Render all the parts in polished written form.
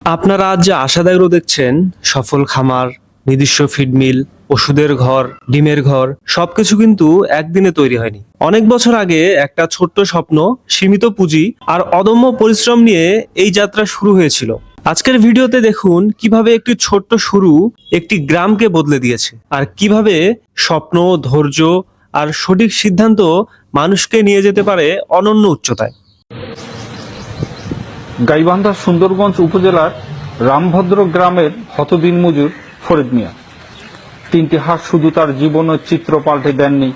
আপনারা আজ যে আশাদায়ক দেখছেন, সফল খামার, নিজস্ব ফিড মিল, ওষুধের ঘর, ডিমের ঘর, সবকিছু কিন্তু একদিনে তৈরি হয়নি। অনেক বছর আগে একটা ছোট্ট স্বপ্ন, সীমিত পুঁজি আর অদম্য পরিশ্রম নিয়ে এই যাত্রা শুরু হয়েছিল। আজকের ভিডিওতে দেখুন কিভাবে একটি ছোট্ট শুরু একটি গ্রামকে বদলে দিয়েছে, আর কিভাবে স্বপ্ন, ধৈর্য আর সঠিক সিদ্ধান্ত মানুষকে নিয়ে যেতে পারে অনন্য উচ্চতায়। গাইবান্ধার সুন্দরগঞ্জ উপজেলার রামভদ্র গ্রামের হতদিন মজুর ফরিদ মিয়া। তিনটি হাঁস শুধু তার জীবনের চিত্র পাল্টে দেননি,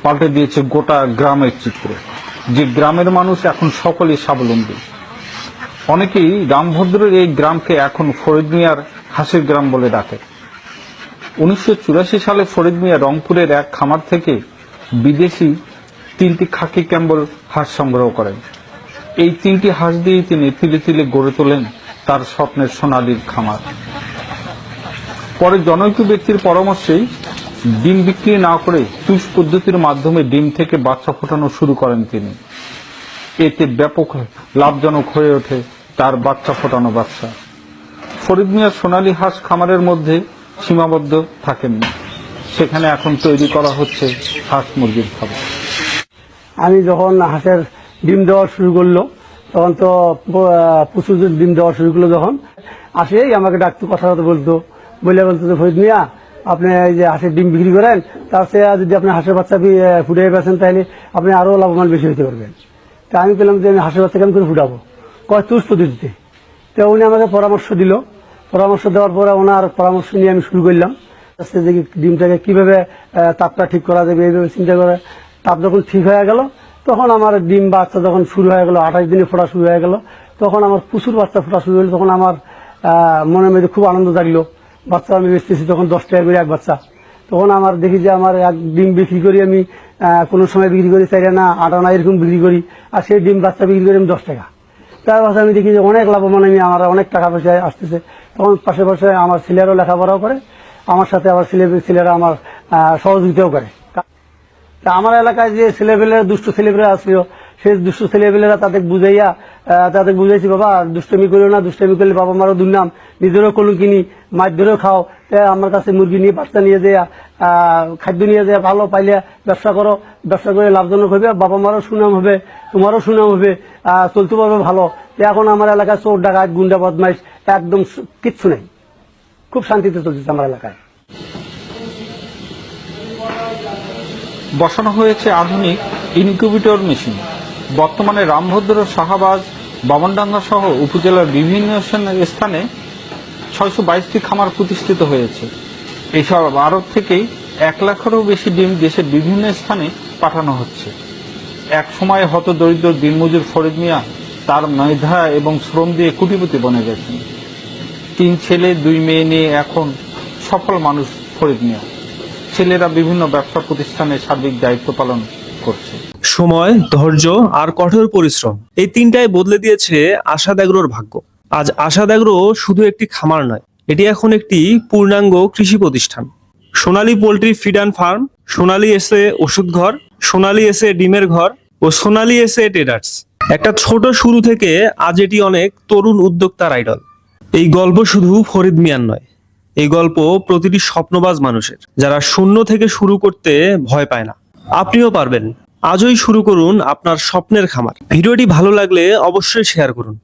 পাল্টে দিয়েছে গোটা গ্রামের চিত্র। যে গ্রামের মানুষ এখন সকলেই স্বাবলম্বী। অনেকেই রামভদ্রের এই গ্রামকে এখন ফরিদ মিয়ার হাঁসের গ্রাম বলে ডাকে। 1984 সালে ফরিদ মিয়া রংপুরের এক খামার থেকে বিদেশি 3টি খাকি ক্যাম্বল হাঁস সংগ্রহ করেন। এই 3টি হাঁস দিয়েই তিনি তিলে তিলে গড়ে তোলেন তার স্বপ্নের সোনালীর খামার। পরে জনৈক ব্যক্তির পরামর্শেই ডিম বিক্রি না করে চুষ পদ্ধতির মাধ্যমে ডিম থেকে বাচ্চা ফোটানো শুরু করেন তিনি। এতে ব্যাপক লাভজনক হয়ে ওঠে তার বাচ্চা ফোটানো ব্যবসা। ফরিদ মিয়ার সোনালী হাঁস খামারের মধ্যে সীমাবদ্ধ থাকেননি, সেখানে এখন তৈরি করা হচ্ছে হাঁস মুরগির খাবার। আমি যখন হাঁসের ডিম দেওয়া শুরু করলো তখন তো প্রচুর ডিম দেওয়া শুরু করলো, যখন আসেই আমাকে ডাকতো, কথা বলতো, বলতো যে ফরিদ মিয়া, আপনি এই যে হাঁসের ডিম বিক্রি করেন, তার চেয়ে যদি আপনি হাঁসের বাচ্চা ফুটিয়ে বেছেন তাহলে আপনি আরো লাভবান বেশি হতে পারবেন। তা আমি পেলাম যে আমি হাঁসের বাচ্চা কেমন করে ফুটাবো, কয় তুষ পদ্ধতিতে। তো উনি আমাকে পরামর্শ দিল। পরামর্শ দেওয়ার পরে ওনার পরামর্শ নিয়ে আমি শুরু করলাম। আস্তে দেখি ডিমটাকে কিভাবে তাপটা ঠিক করা যাবে এইভাবে চিন্তা করে তাপ যখন ঠিক হয়ে গেল, তখন আমার ডিম বাচ্চা যখন শুরু হয়ে গেল, 28 দিনে ফোটা শুরু হয়ে গেল, তখন আমার প্রচুর বাচ্চা ফোটা শুরু হলো। তখন আমার মনের মধ্যে খুব আনন্দ জাগলো। বাচ্চা আমি বেচতেছি তখন 10 টাকা করে এক বাচ্চা। তখন আমার দেখি যে আমার এক ডিম বিক্রি করি আমি, কোনো সময় বিক্রি করি 4 আনা 8 আনা এরকম বিক্রি করি, আর সেই ডিম বাচ্চা বিক্রি করি আমি 10 টাকা। তার পাশে আমি দেখি যে অনেক লাভবান, আমি আমার অনেক টাকা পয়সা আসতেছে। তখন পাশে পাশে আমার ছেলেরাও লেখাপড়াও করে, আমার সাথে আবার ছেলেরা আমার সহযোগিতাও করে। তা আমার এলাকায় যে ছেলেপেলেরা দুষ্ট ছেলেপেলেরা আসছিল, সেই দুষ্ট ছেলেপেলেরা তাদের বুঝাইছি, বাবা দুষ্টমি করিও না, দুষ্টমি করলে বাবা মারও দুর্নাম, নিজেরও কোনো কিনি, মাছ ধরেও খাও। আমার কাছে মুরগি নিয়ে, বাচ্চা নিয়ে দেয়া, খাদ্য নিয়ে দেয়া, ভালো পাইলে ব্যবসা করো, ব্যবসা করে লাভজনক হবে, বাবা মারও সুনাম হবে, তোমারও সুনাম হবে, চলতে পারবে ভালো। এখন আমার এলাকায় চোর ডাকাত গুন্ডা বদমাইশ একদম কিচ্ছু নেই, খুব শান্তিতে চলতেছে আমার এলাকায়। বসানো হয়েছে আধুনিক ইনকিউবেটর মেশিন। বর্তমানে রামভদ্র, শাহবাজ, বামনডাঙ্গা সহ উপজেলার বিভিন্ন স্থানে 622টি খামার প্রতিষ্ঠিত হয়েছে। এইসব আড়ত থেকেই 1 লাখেরও বেশি ডিম দেশের বিভিন্ন স্থানে পাঠানো হচ্ছে। এক সময় হতদরিদ্র দিনমজুর ফরিদ মিয়া তার মেধা এবং শ্রম দিয়ে কোটিপতি বনে গেছেন। 3 ছেলে 2 মেয়ে নিয়ে এখন সফল মানুষ ফরিদ মিয়া। ছেলেরা বিভিন্ন ব্যবসা প্রতিষ্ঠানে সার্বিক দায়িত্ব পালন করছে। সময়, ধৈর্য আর কঠোর পরিশ্রম, এই তিনটাই বদলে দিয়েছে আশাদ এগ্রোর ভাগ্য। আজ আশাদ এগ্রো শুধু একটি খামার নয়, এটি এখন একটি পূর্ণাঙ্গ কৃষি প্রতিষ্ঠান। সোনালী পোল্ট্রি ফিড অ্যান্ড ফার্ম, সোনালী এসে ওষুধ ঘর, সোনালী এসে ডিমের ঘর ও সোনালী এসে ট্রেডার্স। একটা ছোট শুরু থেকে আজ এটি অনেক তরুণ উদ্যোক্তার আইডল। এই গল্প শুধু ফরিদ মিয়ার নয়, এই গল্প প্রতিটি স্বপ্নবাজ মানুষের, যারা শূন্য থেকে শুরু করতে ভয় পায় না। আপনিও পারবেন। আজই শুরু করুন আপনার স্বপ্নের খামার। ভিডিওটি ভালো লাগলে অবশ্যই শেয়ার করুন।